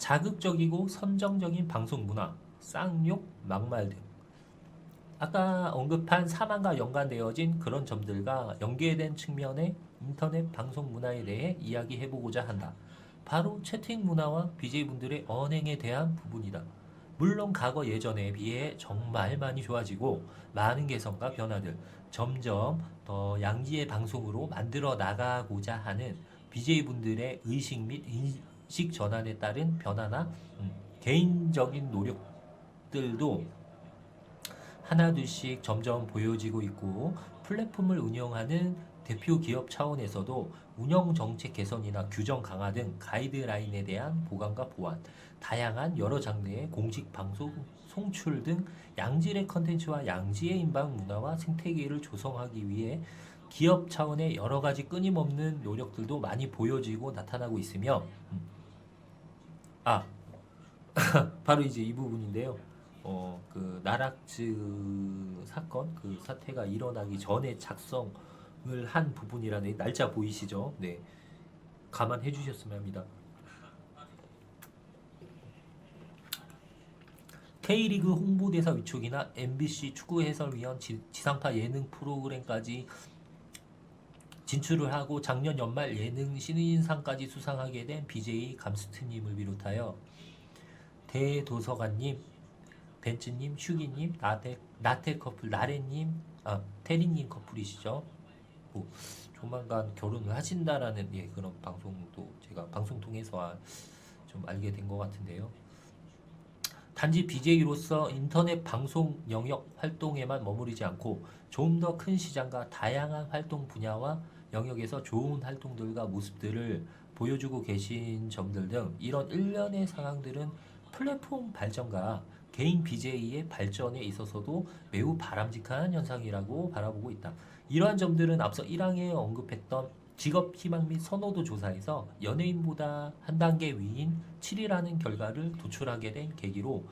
자극적이고 선정적인 방송 문화, 쌍욕, 막말 등 아까 언급한 사망과 연관되어진 그런 점들과 연계된 측면의 인터넷 방송 문화에 대해 이야기해보고자 한다. 바로 채팅 문화와 BJ분들의 언행에 대한 부분이다. 물론 과거 예전에 비해 정말 많이 좋아지고 많은 개선과 변화들 점점 더 양지의 방송으로 만들어 나가고자 하는 BJ분들의 의식 및 인식 전환에 따른 변화나 개인적인 노력들도 하나둘씩 점점 보여지고 있고 플랫폼을 운영하는 대표 기업 차원에서도 운영 정책 개선이나 규정 강화 등 가이드라인에 대한 보강과 보완, 다양한 여러 장르의 공식 방송 송출 등 양질의 컨텐츠와 양지의 인방 문화와 생태계를 조성하기 위해 기업 차원의 여러 가지 끊임없는 노력들도 많이 보여지고 나타나고 있으며 아 바로 이제 이 부분인데요. 그 나락즈 사건 그 사태가 일어나기 전에 작성을 한 부분이라는 날짜 보이시죠? 네, 감안해 주셨으면 합니다. K리그 홍보대사 위촉이나 MBC 축구 해설위원 지상파 예능 프로그램까지 진출을 하고 작년 연말 예능 신인상까지 수상하게 된 BJ 감스트님을 비롯하여 대도서관님, 벤츠님, 슈기님, 나태 커플, 나래님, 테리님 커플이시죠. 뭐 조만간 결혼을 하신다라는 그런 방송도 제가 방송 통해서 좀 알게 된 것 같은데요. 단지 BJ로서 인터넷 방송 영역 활동에만 머무르지 않고 좀 더 큰 시장과 다양한 활동 분야와 영역에서 좋은 활동들과 모습들을 보여주고 계신 점들 등 이런 일련의 상황들은 플랫폼 발전과 개인 BJ의 발전에 있어서도 매우 바람직한 현상이라고 바라보고 있다. 이러한 점들은 앞서 1항에 언급했던 직업 희망 및 선호도 조사에서 연예인보다 한 단계 위인 7위라는 결과를 도출하게 된 계기로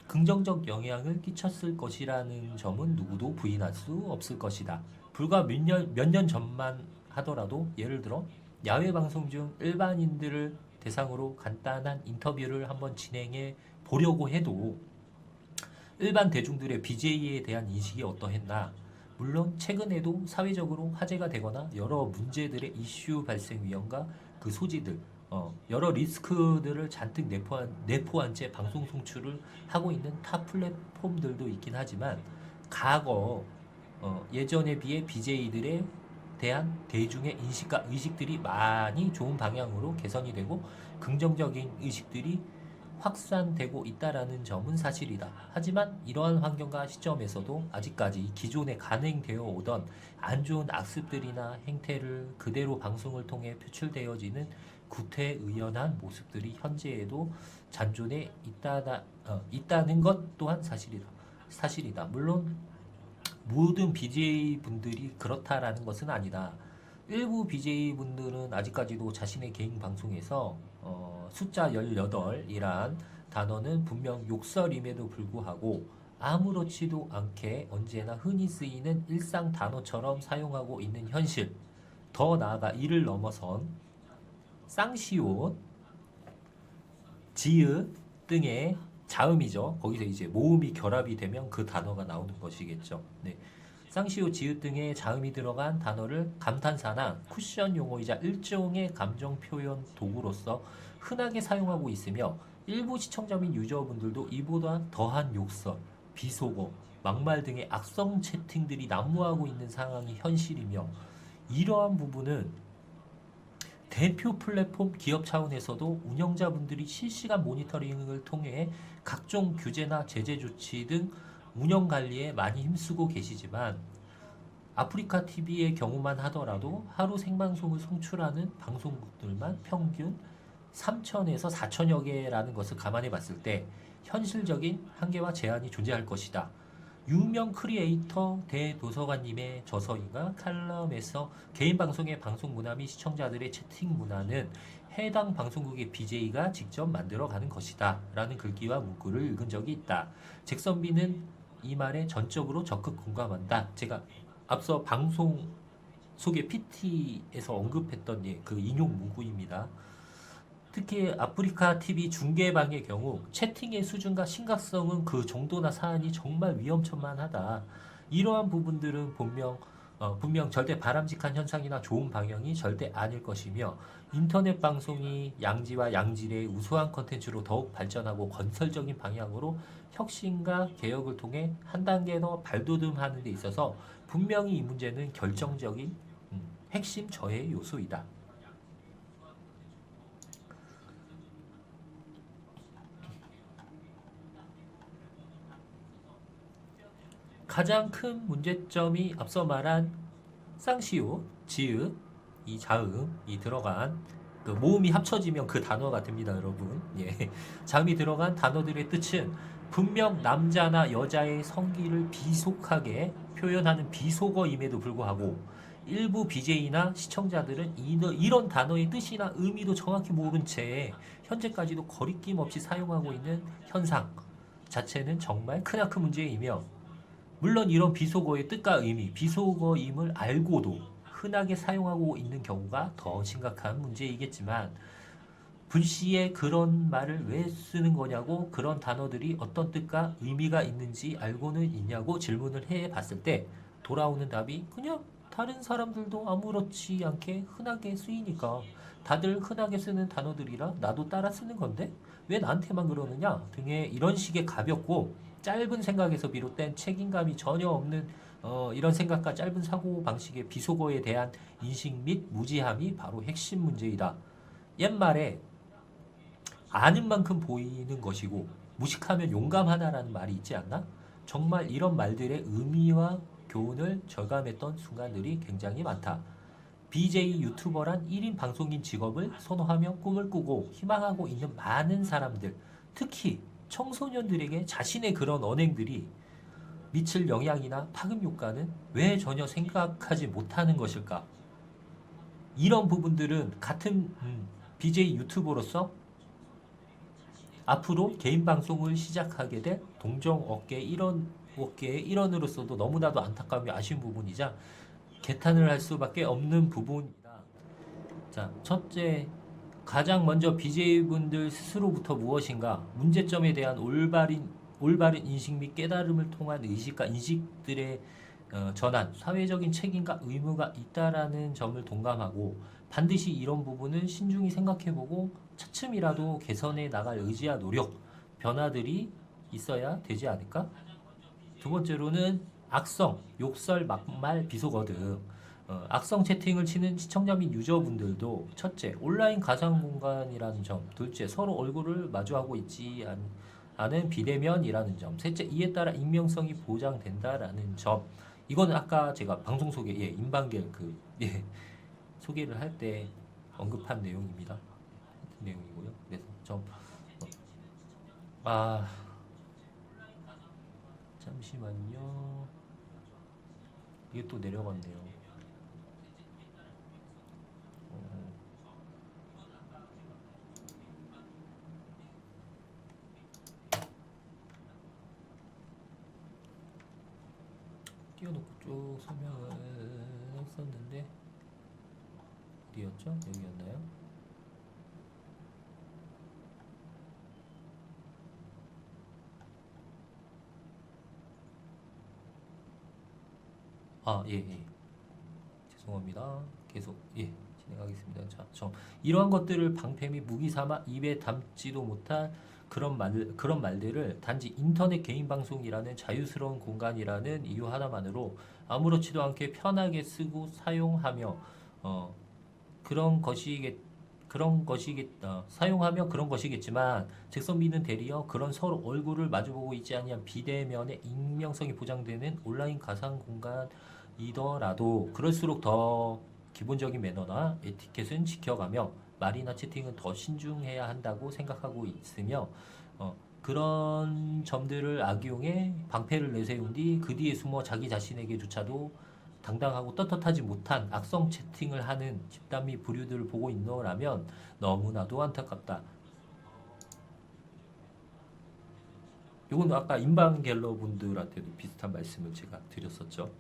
긍정적 영향을 끼쳤을 것이라는 점은 누구도 부인할 수 없을 것이다. 불과 몇 년 전만 하더라도 예를 들어 야외 방송 중 일반인들을 대상으로 간단한 인터뷰를 한번 진행해 보려고 해도 일반 대중들의 BJ에 대한 인식이 어떠했나? 물론 최근에도 사회적으로 화제가 되거나 여러 문제들의 이슈 발생 위험과 그 소지들, 여러 리스크들을 잔뜩 내포한 채 방송 송출을 하고 있는 타 플랫폼들도 있긴 하지만 과거 예전에 비해 BJ들에 대한 대중의 인식과 의식들이 많이 좋은 방향으로 개선이 되고 긍정적인 의식들이 확산되고 있다라는 점은 사실이다. 하지만 이러한 환경과 시점에서도 아직까지 기존에 간행되어 오던 안 좋은 악습들이나 행태를 그대로 방송을 통해 표출되어지는 구태의연한 모습들이 현재에도 잔존해 있다는 것 또한 사실이다. 물론 모든 BJ분들이 그렇다라는 것은 아니다. 일부 BJ분들은 아직까지도 자신의 개인 방송에서 숫자 18이란 단어는 분명 욕설임에도 불구하고 아무렇지도 않게 언제나 흔히 쓰이는 일상 단어처럼 사용하고 있는 현실, 더 나아가 이를 넘어선 쌍시옷, 지읒 등의 자음이죠. 거기서 이제 모음이 결합이 되면 그 단어가 나오는 것이겠죠. 네. 쌍시옷, 지읒 등의 자음이 들어간 단어를 감탄사나 쿠션 용어이자 일종의 감정 표현 도구로서 흔하게 사용하고 있으며 일부 시청자 및 유저분들도 이보다 더한 욕설, 비속어, 막말 등의 악성 채팅들이 난무하고 있는 상황이 현실이며 이러한 부분은 대표 플랫폼 기업 차원에서도 운영자분들이 실시간 모니터링을 통해 각종 규제나 제재 조치 등 운영 관리에 많이 힘쓰고 계시지만 아프리카 TV의 경우만 하더라도 하루 생방송을 송출하는 방송국들만 평균 3천에서 4천여 개라는 것을 감안해 봤을 때 현실적인 한계와 제한이 존재할 것이다. 유명 크리에이터 대도서관님의 저서인가 칼럼에서 개인 방송의 방송 문화 및 시청자들의 채팅 문화는 해당 방송국의 BJ가 직접 만들어가는 것이다 라는 글귀와 문구를 읽은 적이 있다. 잭선비는 이 말에 전적으로 적극 공감한다. 제가 앞서 방송 소개 PT에서 언급했던 그 인용 문구입니다. 특히 아프리카 TV 중계방의 경우 채팅의 수준과 심각성은 그 정도나 사안이 정말 위험천만하다. 이러한 부분들은 분명 절대 바람직한 현상이나 좋은 방향이 절대 아닐 것이며 인터넷 방송이 양지와 양질의 우수한 컨텐츠로 더욱 발전하고 건설적인 방향으로 혁신과 개혁을 통해 한 단계 더 발돋움하는 데 있어서 분명히 이 문제는 결정적인 핵심 저해 요소이다. 가장 큰 문제점이 앞서 말한 쌍시옷, 지읒, 이 자음이 들어간 그 모음이 합쳐지면 그 단어가 됩니다, 여러분. 예. 자음이 들어간 단어들의 뜻은 분명 남자나 여자의 성기를 비속하게 표현하는 비속어임에도 불구하고 일부 BJ나 시청자들은 이런 단어의 뜻이나 의미도 정확히 모른 채 현재까지도 거리낌 없이 사용하고 있는 현상 자체는 정말 크나큰 문제이며 물론 이런 비속어의 뜻과 의미, 비속어임을 알고도 흔하게 사용하고 있는 경우가 더 심각한 문제이겠지만 불시에 그런 말을 왜 쓰는 거냐고 그런 단어들이 어떤 뜻과 의미가 있는지 알고는 있냐고 질문을 해봤을 때 돌아오는 답이 그냥 다른 사람들도 아무렇지 않게 흔하게 쓰이니까 다들 흔하게 쓰는 단어들이라 나도 따라 쓰는 건데 왜 나한테만 그러느냐 등의 이런 식의 가볍고 짧은 생각에서 비롯된 책임감이 전혀 없는 이런 생각과 짧은 사고방식의 비속어에 대한 인식 및 무지함이 바로 핵심 문제이다. 옛말에 아는 만큼 보이는 것이고 무식하면 용감하다라는 말이 있지 않나? 정말 이런 말들의 의미와 교훈을 절감했던 순간들이 굉장히 많다. BJ 유튜버란 1인 방송인 직업을 선호하며 꿈을 꾸고 희망하고 있는 많은 사람들, 특히 청소년들에게 자신의 그런 언행들이 미칠 영향이나 파급 효과는 왜 전혀 생각하지 못하는 것일까? 이런 부분들은 같은 BJ 유튜버로서 앞으로 개인 방송을 시작하게 될 동종업계의 일원으로서도 너무나도 안타까움이 아쉬운 부분이자 개탄을 할 수밖에 없는 부분이다. 자, 첫째, 가장 먼저 BJ분들 스스로부터 무엇인가 문제점에 대한 올바른 인식 및 깨달음을 통한 의식과 인식들의 전환, 사회적인 책임과 의무가 있다라는 점을 동감하고 반드시 이런 부분은 신중히 생각해보고 차츰이라도 개선해 나갈 의지와 노력, 변화들이 있어야 되지 않을까? 두 번째로는 악성, 욕설, 막말, 비속어 등 악성 채팅을 치는 시청자 및 유저분들도 첫째, 온라인 가상 공간이라는 점, 둘째, 서로 얼굴을 마주하고 있지 않은 비대면이라는 점, 셋째, 이에 따라 익명성이 보장된다라는 점. 이거는 아까 제가 방송 소개, 임방겔 소개를 할 때 언급한 내용입니다. 같은 내용이고요. 그래서 잠시만요. 이게 또 내려갔네요. 띄워놓고 쭉 설명을 했었는데 어디였죠? 여기였나요? 죄송합니다. 계속 진행하겠습니다. 자, 이러한 것들을 방패 및 무기 삼아 입에 담지도 못한 그런 말들을 단지 인터넷 개인 방송이라는 자유스러운 공간이라는 이유 하나만으로 아무렇지도 않게 편하게 쓰고 사용하며 사용하며 그런 것이겠지만 즉선비는 대리어 그런 서로 얼굴을 마주보고 있지 아니한 비대면의 익명성이 보장되는 온라인 가상 공간이더라도 그럴수록 더 기본적인 매너나 에티켓은 지켜가며 말이나 채팅은 더 신중해야 한다고 생각하고 있으며 그런 점들을 악용해 방패를 내세운 뒤 그 뒤에 숨어 자기 자신에게조차도 당당하고 떳떳하지 못한 악성 채팅을 하는 집단 및 부류들을 보고 있노라면 너무나도 안타깝다. 이건 아까 인방갤러 분들한테도 비슷한 말씀을 제가 드렸었죠.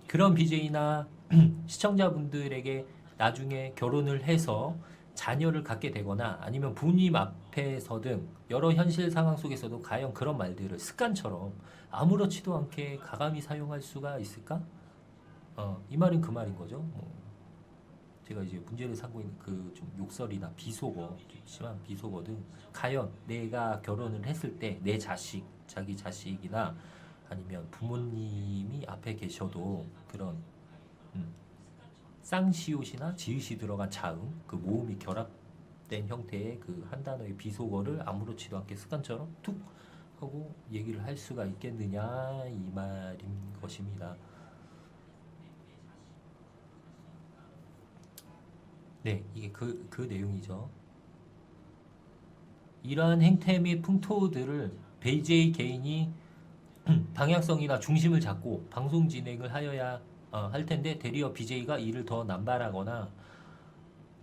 그런 BJ나 시청자분들에게 나중에 결혼을 해서 자녀를 갖게 되거나 아니면 부모님 앞에서든 여러 현실 상황 속에서도 과연 그런 말들을 습관처럼 아무렇지도 않게 가감히 사용할 수가 있을까? 이 말은 그 말인 거죠. 제가 이제 문제를 삼고 있는 그 좀 욕설이나 비속어, 좀 심한 비속어든 과연 내가 결혼을 했을 때 내 자식, 자기 자식이나 아니면 부모님이 앞에 계셔도 그런 음, 쌍시옷이나 지읒이 들어간 자음, 그 모음이 결합된 형태의 그 한 단어의 비속어를 아무렇지도 않게 습관처럼 툭 하고 얘기를 할 수가 있겠느냐 이 말인 것입니다. 네, 이게 그 내용이죠. 이러한 행태 및 풍토들을 BJ 개인이 방향성이나 중심을 잡고 방송 진행을 하여야 할 텐데 대리어 BJ가 이를 더 남발하거나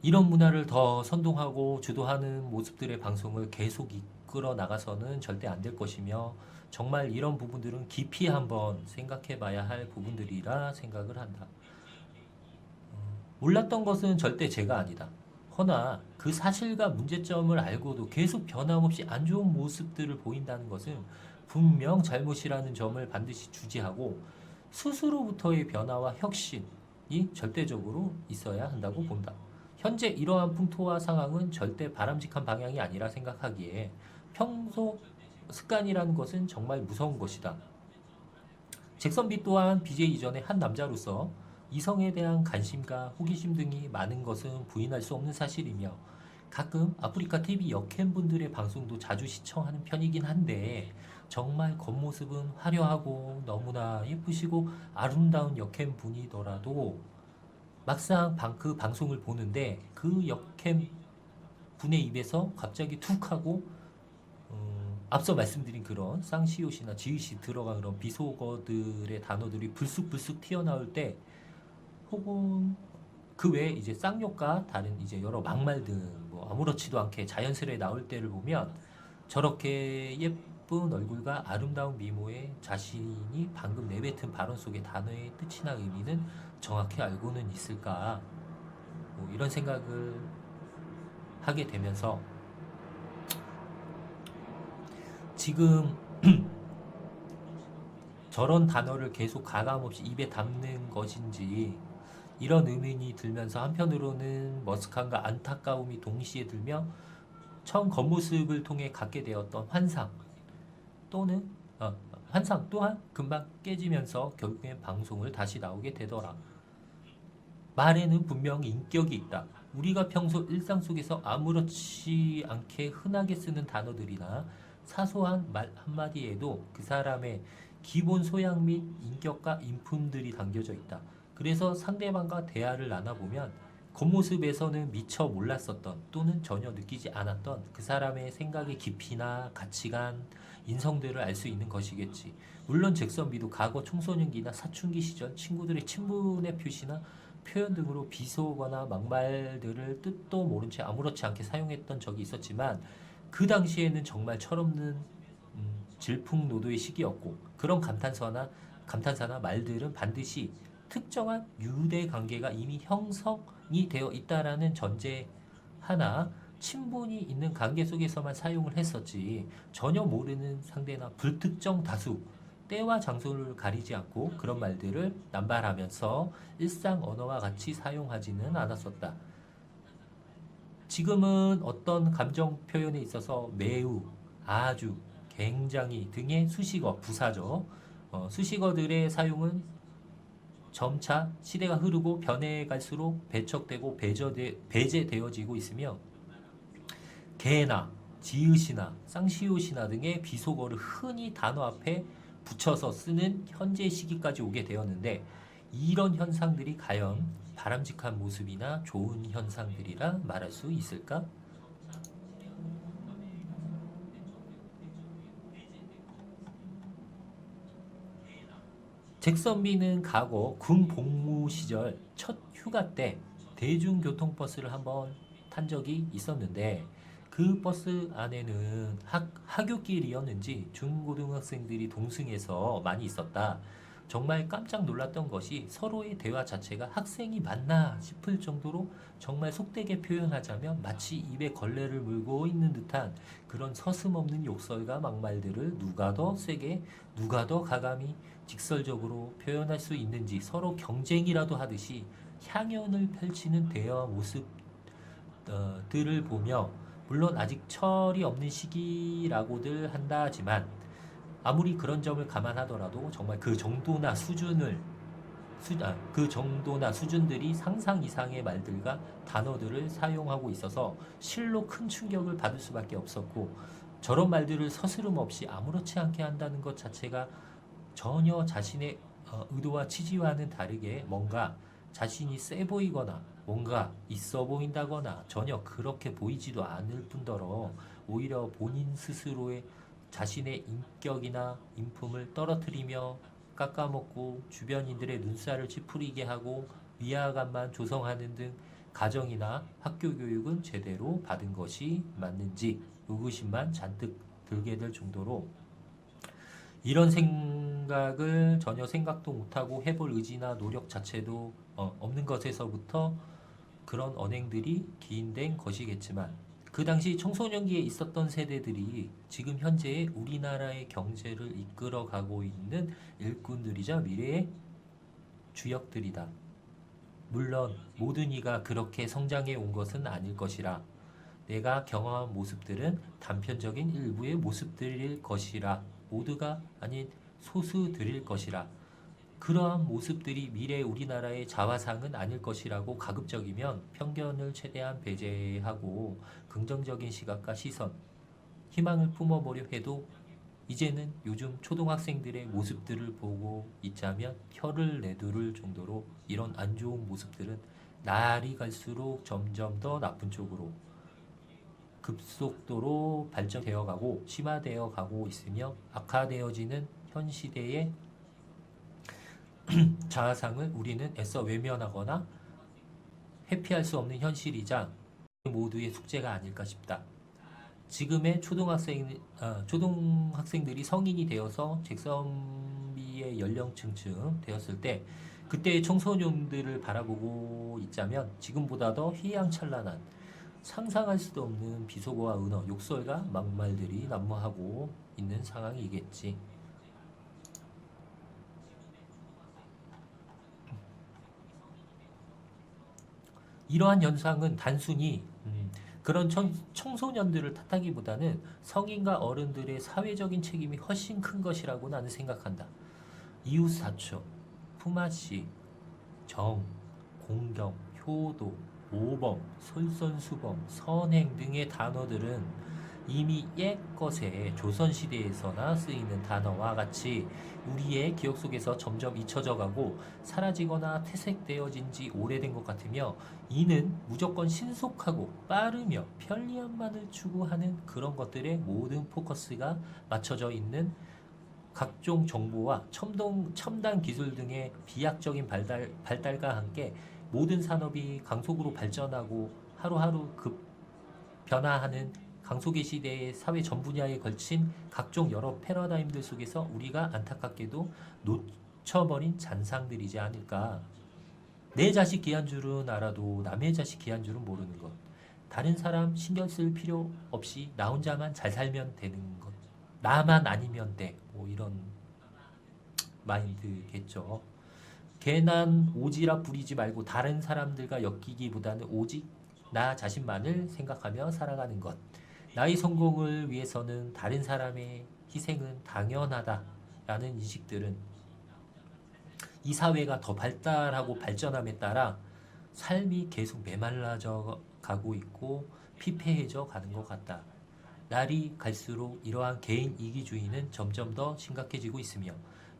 이런 문화를 더 선동하고 주도하는 모습들의 방송을 계속 이끌어 나가서는 절대 안 될 것이며 정말 이런 부분들은 깊이 한번 생각해 봐야 할 부분들이라 생각을 한다. 몰랐던 것은 절대 제가 아니다. 허나 그 사실과 문제점을 알고도 계속 변함없이 안 좋은 모습들을 보인다는 것은 분명 잘못이라는 점을 반드시 주지하고 스스로부터의 변화와 혁신이 절대적으로 있어야 한다고 본다. 현재 이러한 풍토와 상황은 절대 바람직한 방향이 아니라 생각하기에 평소 습관이라는 것은 정말 무서운 것이다. 잭선비 또한 BJ 이전의 한 남자로서 이성에 대한 관심과 호기심 등이 많은 것은 부인할 수 없는 사실이며 가끔 아프리카 TV 역캠분들의 방송도 자주 시청하는 편이긴 한데 정말 겉모습은 화려하고 너무나 예쁘시고 아름다운 역캠분이더라도 막상 그 방송을 보는데 그 역캠 분의 입에서 갑자기 툭 하고 앞서 말씀드린 그런 쌍시옷이나 지읒이 들어간 그런 비속어들의 단어들이 불쑥불쑥 튀어나올 때 혹은 그 외에 이제 쌍욕과 다른 이제 여러 막말 등 뭐 아무렇지도 않게 자연스레 나올 때를 보면 저렇게 예쁜 얼굴과 아름다운 미모의 자신이 방금 내뱉은 발언 속의 단어의 뜻이나 의미는 정확히 알고는 있을까? 뭐 이런 생각을 하게 되면서 지금 저런 단어를 계속 가감없이 입에 담는 것인지 이런 의문이 들면서 한편으로는 머쓱함과 안타까움이 동시에 들며 처음 겉모습을 통해 갖게 되었던 환상 또는 환상 또한 금방 깨지면서 결국엔 방송을 다시 나오게 되더라. 말에는 분명히 인격이 있다. 우리가 평소 일상 속에서 아무렇지 않게 흔하게 쓰는 단어들이나 사소한 말 한마디에도 그 사람의 기본 소양 및 인격과 인품들이 담겨져 있다. 그래서 상대방과 대화를 나눠보면 겉모습에서는 미처 몰랐었던 또는 전혀 느끼지 않았던 그 사람의 생각의 깊이나 가치관, 인성들을 알 수 있는 것이겠지. 물론 잭선비도 과거 청소년기나 사춘기 시절 친구들의 친분의 표시나 표현 등으로 비속어나 막말들을 뜻도 모른 채 아무렇지 않게 사용했던 적이 있었지만 그 당시에는 정말 철없는 질풍노도의 시기였고 그런 감탄사나 말들은 반드시 특정한 유대 관계가 이미 형성이 되어 있다라는 전제 하나 친분이 있는 관계 속에서만 사용을 했었지 전혀 모르는 상대나 불특정 다수 때와 장소를 가리지 않고 그런 말들을 남발하면서 일상 언어와 같이 사용하지는 않았었다. 지금은 어떤 감정 표현에 있어서 매우, 아주, 굉장히 등의 수식어, 부사죠. 수식어들의 사용은 점차 시대가 흐르고 변해갈수록 배척되고 배제되어지고 있으며 개나 지읒이나 쌍시옷이나 등의 비속어를 흔히 단어 앞에 붙여서 쓰는 현재 시기까지 오게 되었는데 이런 현상들이 과연 바람직한 모습이나 좋은 현상들이라 말할 수 있을까? 잭선비는 과거 군 복무 시절 첫 휴가 때 대중교통버스를 한번 탄 적이 있었는데 그 버스 안에는 학교길이었는지 중고등학생들이 동승해서 많이 있었다. 정말 깜짝 놀랐던 것이 서로의 대화 자체가 학생이 맞나 싶을 정도로 정말 속되게 표현하자면 마치 입에 걸레를 물고 있는 듯한 그런 서슴없는 욕설과 막말들을 누가 더 세게, 누가 더 가감히 직설적으로 표현할 수 있는지 서로 경쟁이라도 하듯이 향연을 펼치는 대화 모습들을 보며, 물론 아직 철이 없는 시기라고들 한다 하지만 아무리 그런 점을 감안하더라도 정말 그 정도나 수준들이 상상 이상의 말들과 단어들을 사용하고 있어서 실로 큰 충격을 받을 수밖에 없었고, 저런 말들을 서스름 없이 아무렇지 않게 한다는 것 자체가 전혀 자신의 의도와 취지와는 다르게 뭔가 자신이 세 보이거나 뭔가 있어 보인다거나 전혀 그렇게 보이지도 않을 뿐더러 오히려 본인 스스로의 자신의 인격이나 인품을 떨어뜨리며 깎아먹고 주변인들의 눈살을 찌푸리게 하고 위화감만 조성하는 등 가정이나 학교 교육은 제대로 받은 것이 맞는지 의구심만 잔뜩 들게 될 정도로, 이런 생각을 전혀 생각도 못하고 해볼 의지나 노력 자체도 없는 것에서부터 그런 언행들이 기인된 것이겠지만, 그 당시 청소년기에 있었던 세대들이 지금 현재의 우리나라의 경제를 이끌어가고 있는 일꾼들이자 미래의 주역들이다. 물론 모든 이가 그렇게 성장해 온 것은 아닐 것이라. 내가 경험한 모습들은 단편적인 일부의 모습들일 것이라. 모두가 아닌 소수들일 것이라. 그러한 모습들이 미래 우리나라의 자화상은 아닐 것이라고 가급적이면 편견을 최대한 배제하고 긍정적인 시각과 시선, 희망을 품어보려 해도 이제는 요즘 초등학생들의 모습들을 보고 있자면 혀를 내두를 정도로 이런 안 좋은 모습들은 날이 갈수록 점점 더 나쁜 쪽으로 급속도로 발전되어 가고 심화되어 가고 있으며, 악화되어지는 현 시대의 자아상을 우리는 애써 외면하거나 회피할 수 없는 현실이자 모두의 숙제가 아닐까 싶다. 지금의 초등학생들이 성인이 되어서 잭선비의 연령층쯤 되었을 때 그때의 청소년들을 바라보고 있자면 지금보다 더 휘황찬란한, 상상할 수도 없는 비속어와 은어, 욕설과 막말들이 난무하고 있는 상황이겠지. 이러한 현상은 단순히 그런 청소년들을 탓하기보다는 성인과 어른들의 사회적인 책임이 훨씬 큰 것이라고 나는 생각한다. 이웃사촌, 품앗이, 정, 공경, 효도, 모범, 솔선수범, 선행 등의 단어들은 이미 옛것에 조선시대에서나 쓰이는 단어와 같이 우리의 기억 속에서 점점 잊혀져 가고 사라지거나 퇴색되어진 지 오래된 것 같으며, 이는 무조건 신속하고 빠르며 편리함만을 추구하는 그런 것들의 모든 포커스가 맞춰져 있는 각종 정보와 첨단 기술 등의 비약적인 발달과 함께 모든 산업이 강속으로 발전하고 하루하루 변화하는 강속의 시대의 사회 전 분야에 걸친 각종 여러 패러다임들 속에서 우리가 안타깝게도 놓쳐버린 잔상들이지 않을까. 내 자식 귀한 줄은 알아도 남의 자식 귀한 줄은 모르는 것. 다른 사람 신경 쓸 필요 없이 나 혼자만 잘 살면 되는 것. 나만 아니면 돼. 뭐 이런 마인드겠죠. 괜한 오지랖 부리지 말고 다른 사람들과 엮이기보다는 오직 나 자신만을 생각하며 살아가는 것. 나의 성공을 위해서는 다른 사람의 희생은 당연하다라는 인식들은 이 사회가 더 발달하고 발전함에 따라 삶이 계속 메말라져 가고 있고 피폐해져 가는 것 같다. 날이 갈수록 이러한 개인 이기주의는 점점 더 심각해지고 있으며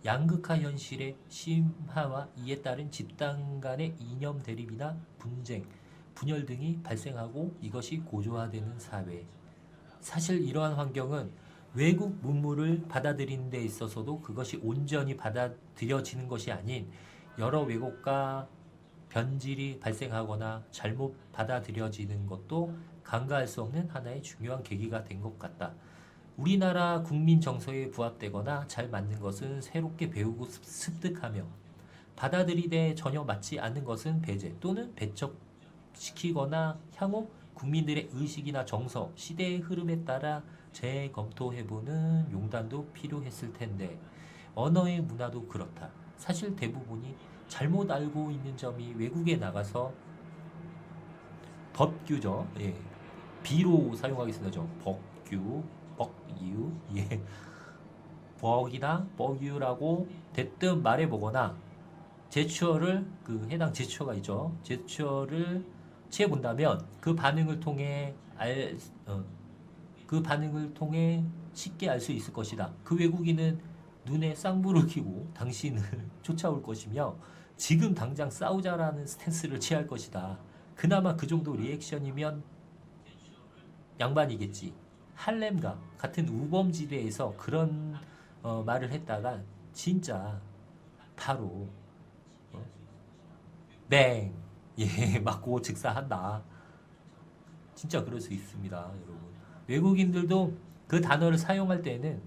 양극화 현실의 심화와 이에 따른 집단 간의 이념 대립이나 분쟁, 분열 등이 발생하고 이것이 고조화되는 사회. 사실 이러한 환경은 외국 문물을 받아들이는 데 있어서도 그것이 온전히 받아들여지는 것이 아닌 여러 왜곡과 변질이 발생하거나 잘못 받아들여지는 것도 간과할 수 없는 하나의 중요한 계기가 된 것 같다. 우리나라 국민 정서에 부합되거나 잘 맞는 것은 새롭게 배우고 습득하며 받아들이되 전혀 맞지 않는 것은 배제 또는 배척시키거나 향후 국민들의 의식이나 정서, 시대의 흐름에 따라 재검토해보는 용단도 필요했을 텐데 언어의 문화도 그렇다. 사실 대부분이 잘못 알고 있는 점이 외국에 나가서 법규죠. 예. 비로 사용하겠습니다. 법규, 법유, 예. 법이나 법유라고 대뜸 말해보거나 제추어를 그 해당 제추어가 있죠. 제추어를 취해본다면 그 반응을 통해 그 반응을 통해 쉽게 알 수 있을 것이다. 그 외국인은 눈에 쌍불을 켜고 당신을 쫓아올 것이며 지금 당장 싸우자라는 스탠스를 취할 것이다. 그나마 그 정도 리액션이면 양반이겠지. 할렘과 같은 우범지대에서 그런 말을 했다가 진짜 바로 뱅! 예, 맞고 즉사한다. 진짜 그럴 수 있습니다, 여러분. 외국인들도 그 단어를 사용할 때는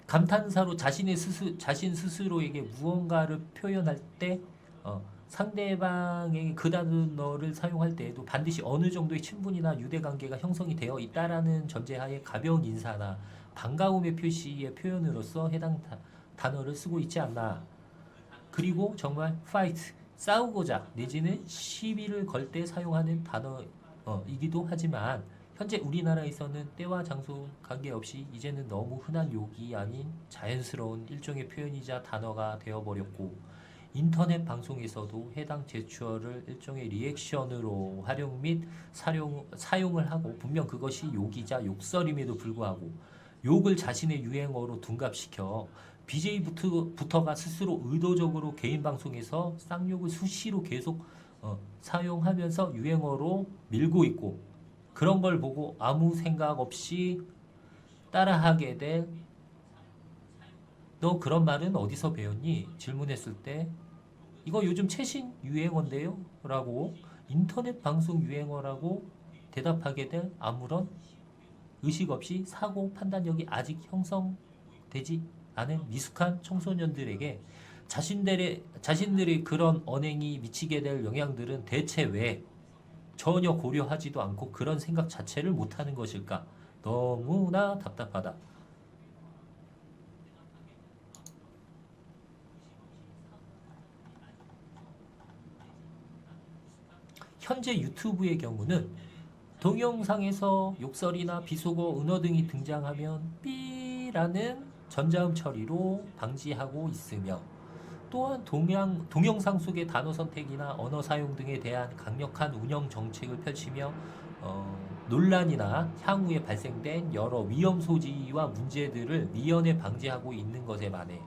감탄사로 자신 스스로에게 무언가를 표현할 때 상대방에게 그 단어를 사용할 때에도 반드시 어느 정도의 친분이나 유대관계가 형성이 되어 있다라는 전제하에 가벼운 인사나 반가움의 표시의 표현으로서 해당 단어를 쓰고 있지 않나. 그리고 정말 fight, 싸우고자 내지는 시비를 걸 때 사용하는 단어이기도 하지만 현재 우리나라에서는 때와 장소 관계없이 이제는 너무 흔한 욕이 아닌 자연스러운 일종의 표현이자 단어가 되어버렸고 인터넷 방송에서도 해당 제추어를 일종의 리액션으로 활용 및 사용을 하고 분명 그것이 욕이자 욕설임에도 불구하고 욕을 자신의 유행어로 둔갑시켜 BJ부터가 스스로 의도적으로 개인 방송에서 쌍욕을 수시로 계속 사용하면서 유행어로 밀고 있고 그런 걸 보고 아무 생각 없이 따라하게 될 너 그런 말은 어디서 배웠니? 질문했을 때 이거 요즘 최신 유행어인데요? 라고 인터넷 방송 유행어라고 대답하게 될 아무런 의식 없이 사고 판단력이 아직 형성되지 않은 미숙한 청소년들에게 자신들의 그런 언행이 미치게 될 영향들은 대체 왜 전혀 고려하지도 않고 그런 생각 자체를 못하는 것일까? 너무나 답답하다. 현재 유튜브의 경우는 동영상에서 욕설이나 비속어, 은어 등이 등장하면 삐라는 전자음 처리로 방지하고 있으며 또한 동영상 속의 단어 선택이나 언어 사용 등에 대한 강력한 운영 정책을 펼치며 논란이나 향후에 발생된 여러 위험 소지와 문제들을 미연에 방지하고 있는 것에 반해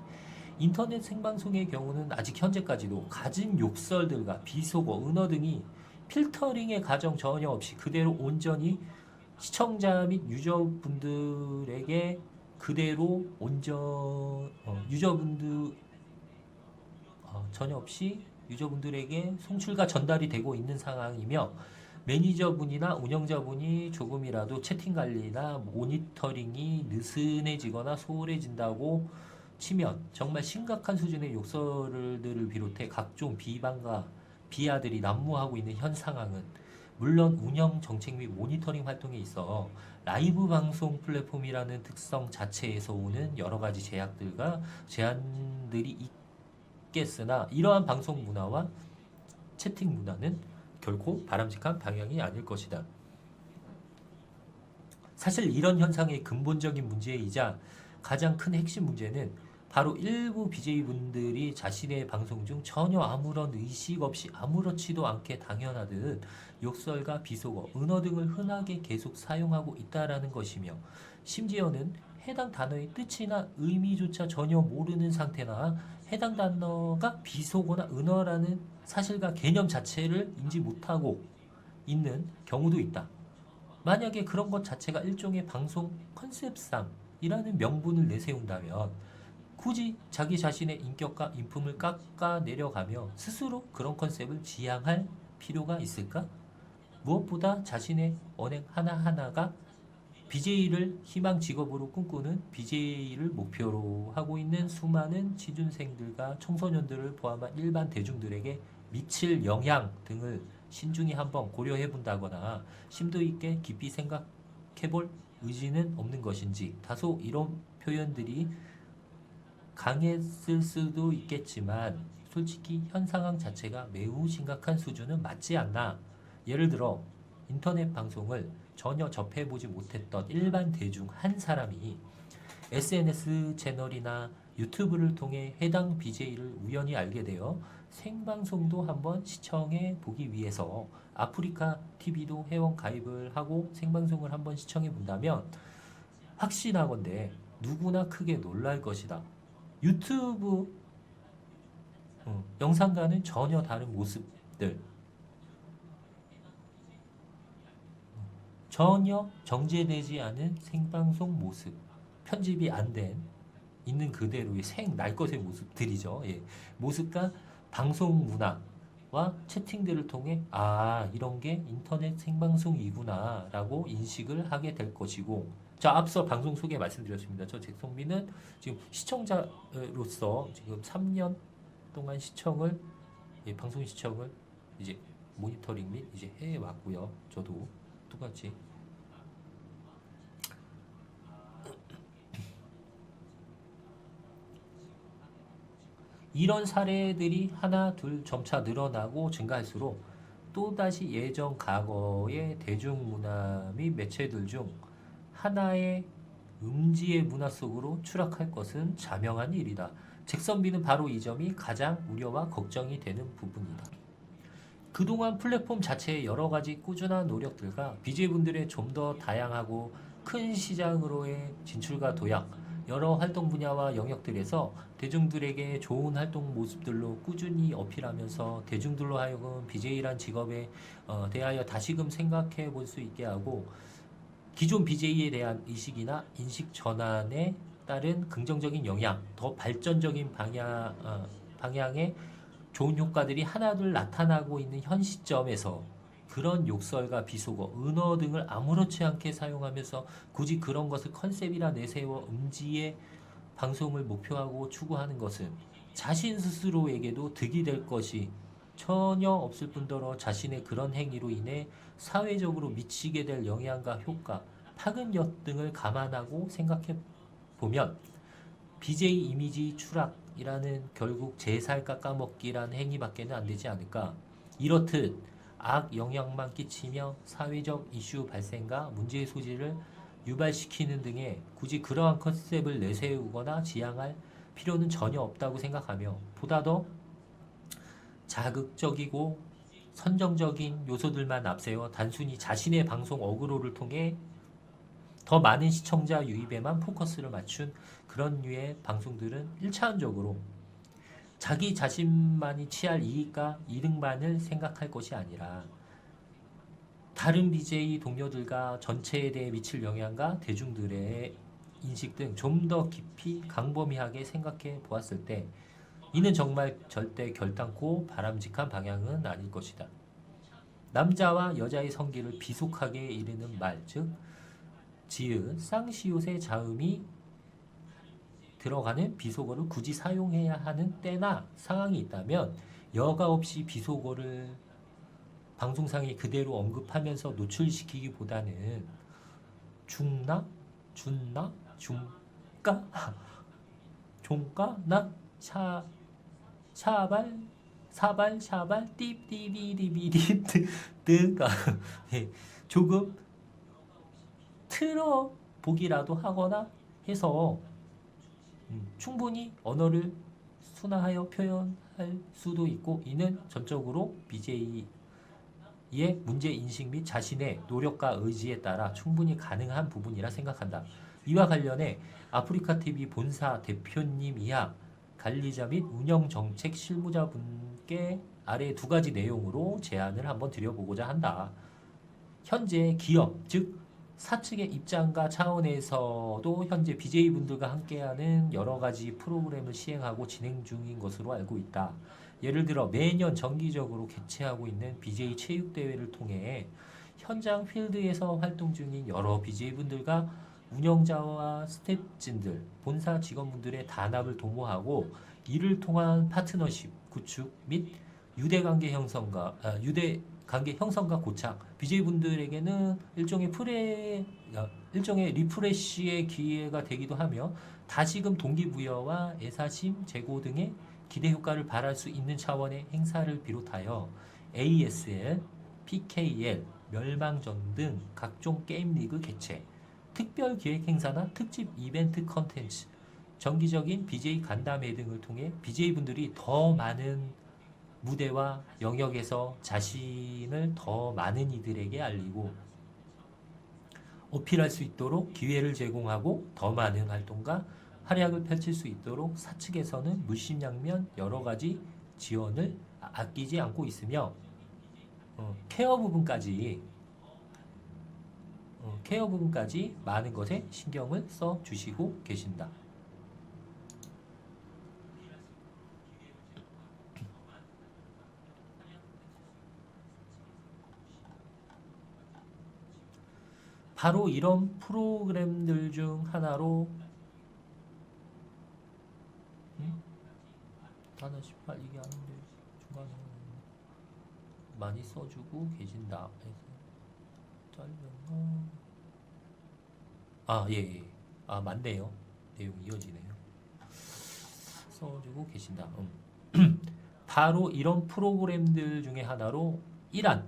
인터넷 생방송의 경우는 아직 현재까지도 가진 욕설들과 비속어, 은어 등이 필터링의 과정 전혀 없이 그대로 온전히 시청자 및 유저분들에게 그대로 전혀 없이 유저분들에게 송출과 전달이 되고 있는 상황이며 매니저분이나 운영자분이 조금이라도 채팅 관리나 모니터링이 느슨해지거나 소홀해진다고 치면 정말 심각한 수준의 욕설들을 비롯해 각종 비방과 비하들이 난무하고 있는 현 상황은 물론 운영 정책 및 모니터링 활동에 있어 라이브 방송 플랫폼이라는 특성 자체에서 오는 여러 가지 제한들이 있겠으나 이러한 방송 문화와 채팅 문화는 결코 바람직한 방향이 아닐 것이다. 사실 이런 현상의 근본적인 문제이자 가장 큰 핵심 문제는 바로 일부 BJ분들이 자신의 방송 중 전혀 아무런 의식 없이 아무렇지도 않게 당연하듯 욕설과 비속어, 은어 등을 흔하게 계속 사용하고 있다라는 것이며 심지어는 해당 단어의 뜻이나 의미조차 전혀 모르는 상태나 해당 단어가 비속어나 은어라는 사실과 개념 자체를 인지 못하고 있는 경우도 있다. 만약에 그런 것 자체가 일종의 방송 컨셉상이라는 명분을 내세운다면 굳이 자기 자신의 인격과 인품을 깎아 내려가며 스스로 그런 컨셉을 지향할 필요가 있을까? 무엇보다 자신의 언행 하나하나가 BJ를 희망 직업으로 꿈꾸는 BJ를 목표로 하고 있는 수많은 취준생들과 청소년들을 포함한 일반 대중들에게 미칠 영향 등을 신중히 한번 고려해 본다거나 심도 있게 깊이 생각해 볼 의지는 없는 것인지. 다소 이런 표현들이 강했을 수도 있겠지만 솔직히 현 상황 자체가 매우 심각한 수준은 맞지 않나. 예를 들어 인터넷 방송을 전혀 접해보지 못했던 일반 대중 한 사람이 SNS 채널이나 유튜브를 통해 해당 BJ를 우연히 알게 되어 생방송도 한번 시청해 보기 위해서 아프리카 TV도 회원 가입을 하고 생방송을 한번 시청해 본다면 확신하건대 누구나 크게 놀랄 것이다. 유튜브 영상과는 전혀 다른 모습들, 전혀 정제되지 않은 생방송 모습, 편집이 안 된 있는 그대로의 생 날 것의 모습들이죠. 예. 모습과 방송 문화와 채팅들을 통해 이런 게 인터넷 생방송이구나 라고 인식을 하게 될 것이고, 자, 앞서 방송 소개 말씀드렸습니다. 저 잭성민은 지금 시청자로서 지금 3년 동안 방송 시청을 이제 모니터링 및 이제 해 왔고요. 저도 똑같이 이런 사례들이 하나 둘 점차 늘어나고 증가할수록 또다시 예전 과거의 대중문화 및 매체들 중 하나의 음지의 문화 속으로 추락할 것은 자명한 일이다. 잭선비는 바로 이 점이 가장 우려와 걱정이 되는 부분이다. 그동안 플랫폼 자체의 여러 가지 꾸준한 노력들과 BJ분들의 좀 더 다양하고 큰 시장으로의 진출과 도약, 여러 활동 분야와 영역들에서 대중들에게 좋은 활동 모습들로 꾸준히 어필하면서 대중들로 하여금 BJ란 직업에 대하여 다시금 생각해 볼 수 있게 하고, 기존 BJ에 대한 의식이나 인식 전환에 따른 긍정적인 영향, 더 발전적인 방향의 좋은 효과들이 하나둘 나타나고 있는 현 시점에서 그런 욕설과 비속어, 은어 등을 아무렇지 않게 사용하면서 굳이 그런 것을 컨셉이라 내세워 음지의 방송을 목표하고 추구하는 것은 자신 스스로에게도 득이 될 것이 전혀 없을 뿐더러 자신의 그런 행위로 인해 사회적으로 미치게 될 영향과 효과, 파급력 등을 감안하고 생각해 보면 BJ 이미지 추락이라는 결국 제 살 깎아먹기란 행위밖에는 안 되지 않을까. 이렇듯 악 영향만 끼치며 사회적 이슈 발생과 문제의 소지를 유발시키는 등의 굳이 그러한 컨셉을 내세우거나 지향할 필요는 전혀 없다고 생각하며, 보다 더 자극적이고 선정적인 요소들만 앞세워 단순히 자신의 방송 어그로를 통해 더 많은 시청자 유입에만 포커스를 맞춘 그런 류의 방송들은 1차원적으로 자기 자신만이 취할 이익과 이득만을 생각할 것이 아니라 다른 BJ 동료들과 전체에 대해 미칠 영향과 대중들의 인식 등 좀 더 깊이 강범위하게 생각해 보았을 때 이는 정말 절대 결단코 바람직한 방향은 아닐 것이다. 남자와 여자의 성기를 비속하게 이르는 말, 즉 지읒, 쌍시옷의 자음이 들어가는 비속어를 굳이 사용해야 하는 때나 상황이 있다면 여과 없이 비속어를 방송상에 그대로 언급하면서 노출시키기보다는 중나, 준나, 중까, 종까, 나, 샤발, 사발, 샤발, 띠띠디디디디 등가 조금 틀어 보기라도 하거나 해서 충분히 언어를 순화하여 표현할 수도 있고, 이는 전적으로 BJ의 문제 인식 및 자신의 노력과 의지에 따라 충분히 가능한 부분이라 생각한다. 이와 관련해 아프리카 TV 본사 대표님 이하 관리자 및 운영정책 실무자분께 아래 두 가지 내용으로 제안을 한번 드려보고자 한다. 현재 기업, 즉 사측의 입장과 차원에서도 현재 BJ분들과 함께하는 여러 가지 프로그램을 시행하고 진행 중인 것으로 알고 있다. 예를 들어 매년 정기적으로 개최하고 있는 BJ 체육대회를 통해 현장 필드에서 활동 중인 여러 BJ분들과 운영자와 스태프진들, 본사 직원분들의 단합을 도모하고 이를 통한 파트너십 구축 및 유대관계 형성과 고착, BJ분들에게는 일종의 리프레시의 기회가 되기도 하며 다시금 동기부여와 애사심 제고 등의 기대 효과를 발할 수 있는 차원의 행사를 비롯하여 ASL, PKL, 멸망전 등 각종 게임 리그 개최, 특별 기획 행사나 특집 이벤트 컨텐츠, 정기적인 BJ 간담회 등을 통해 BJ분들이 더 많은 무대와 영역에서 자신을 더 많은 이들에게 알리고 어필할 수 있도록 기회를 제공하고 더 많은 활동과 활약을 펼칠 수 있도록 사측에서는 물심양면 여러 가지 지원을 아끼지 않고 있으며 케어 부분까지 많은 것에 신경을 써 주시고 계신다. 바로 이런 프로그램들 중 하나로 단어 18 이게 아닌데 중간에 많이 써주고 계신다. 예. 맞네요. 내용 이어지네요. 써주고 계신다. 바로 이런 프로그램들 중에 하나로 1안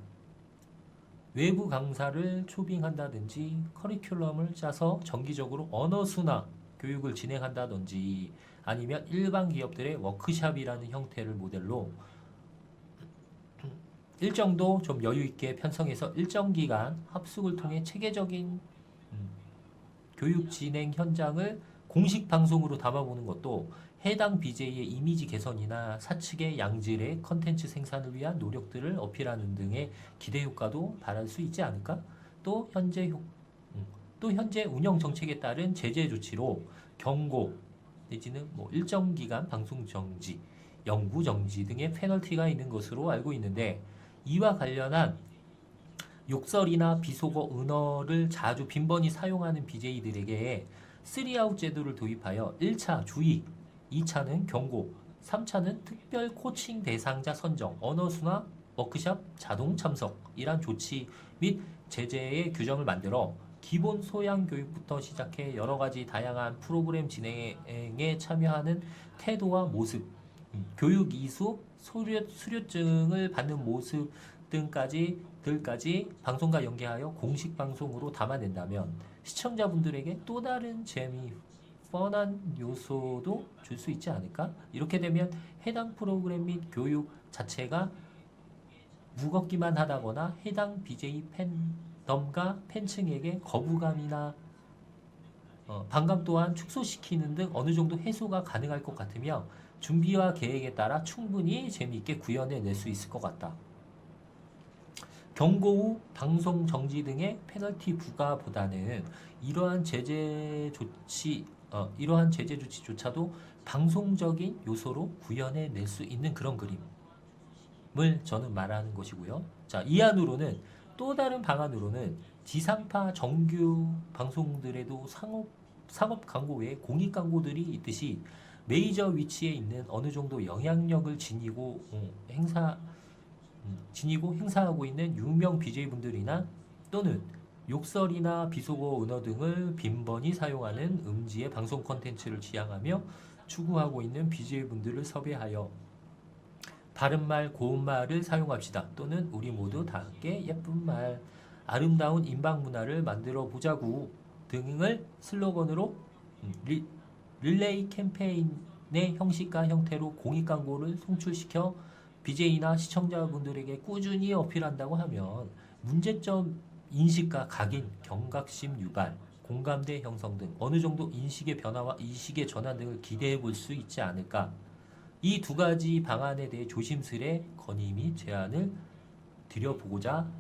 외부 강사를 초빙한다든지 커리큘럼을 짜서 정기적으로 언어 순화 교육을 진행한다든지 아니면 일반 기업들의 워크샵이라는 형태를 모델로 일정도 좀 여유 있게 편성해서 일정 기간 합숙을 통해 체계적인 교육 진행 현장을 공식 방송으로 담아보는 것도 해당 BJ의 이미지 개선이나 사측의 양질의 컨텐츠 생산을 위한 노력들을 어필하는 등의 기대 효과도 발할 수 있지 않을까? 또 현재 운영 정책에 따른 제재 조치로 경고 내지는 일정 기간 방송 정지, 영구 정지 등의 페널티가 있는 것으로 알고 있는데 이와 관련한 욕설이나 비속어 은어를 자주 빈번히 사용하는 BJ들에게 3아웃 제도를 도입하여 1차 주의, 2차는 경고, 3차는 특별 코칭 대상자 선정, 언어순화, 워크샵, 자동 참석이란 조치 및 제재의 규정을 만들어 기본 소양 교육부터 시작해 여러 가지 다양한 프로그램 진행에 참여하는 태도와 모습, 교육 이수, 수료증을 받는 모습 들까지 방송과 연계하여 공식 방송으로 담아낸다면 시청자분들에게 또 다른 재미, 뻔한 요소도 줄 수 있지 않을까? 이렇게 되면 해당 프로그램 및 교육 자체가 무겁기만 하다거나 해당 BJ 팬덤과 팬층에게 거부감이나 반감 또한 축소시키는 등 어느 정도 해소가 가능할 것 같으며 준비와 계획에 따라 충분히 재미있게 구현해낼 수 있을 것 같다. 경고 후 방송 정지 등의 페널티 부과보다는 이러한 제재 조치조차도 방송적인 요소로 구현해낼 수 있는 그런 그림을 저는 말하는 것이고요. 자, 이 안으로는 또 다른 방안으로는 지상파 정규 방송들에도 상업 광고 외에 공익 광고들이 있듯이 메이저 위치에 있는 어느 정도 영향력을 지니고 행사하고 있는 유명 BJ분들이나 또는 욕설이나 비속어 은어 등을 빈번히 사용하는 음지의 방송 콘텐츠를 지향하며 추구하고 있는 BJ분들을 섭외하여 바른말 고운말을 사용합시다. 또는 우리 모두 다 함께 예쁜 말, 아름다운 인방문화를 만들어 보자구 등을 슬로건으로 릴레이 캠페인의 형식과 형태로 공익광고를 송출시켜 BJ나 시청자분들에게 꾸준히 어필한다고 하면 문제점 인식과 각인, 경각심 유발, 공감대 형성 등 어느 정도 인식의 변화와 의식의 전환 등을 기대해 볼 수 있지 않을까. 이 두 가지 방안에 대해 조심스레 건의 및 제안을 드려보고자.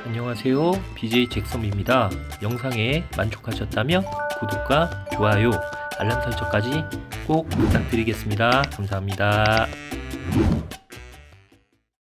안녕하세요. BJ 잭섬입니다. 영상에 만족하셨다면 구독과 좋아요, 알람 설정까지 꼭 부탁드리겠습니다. 감사합니다.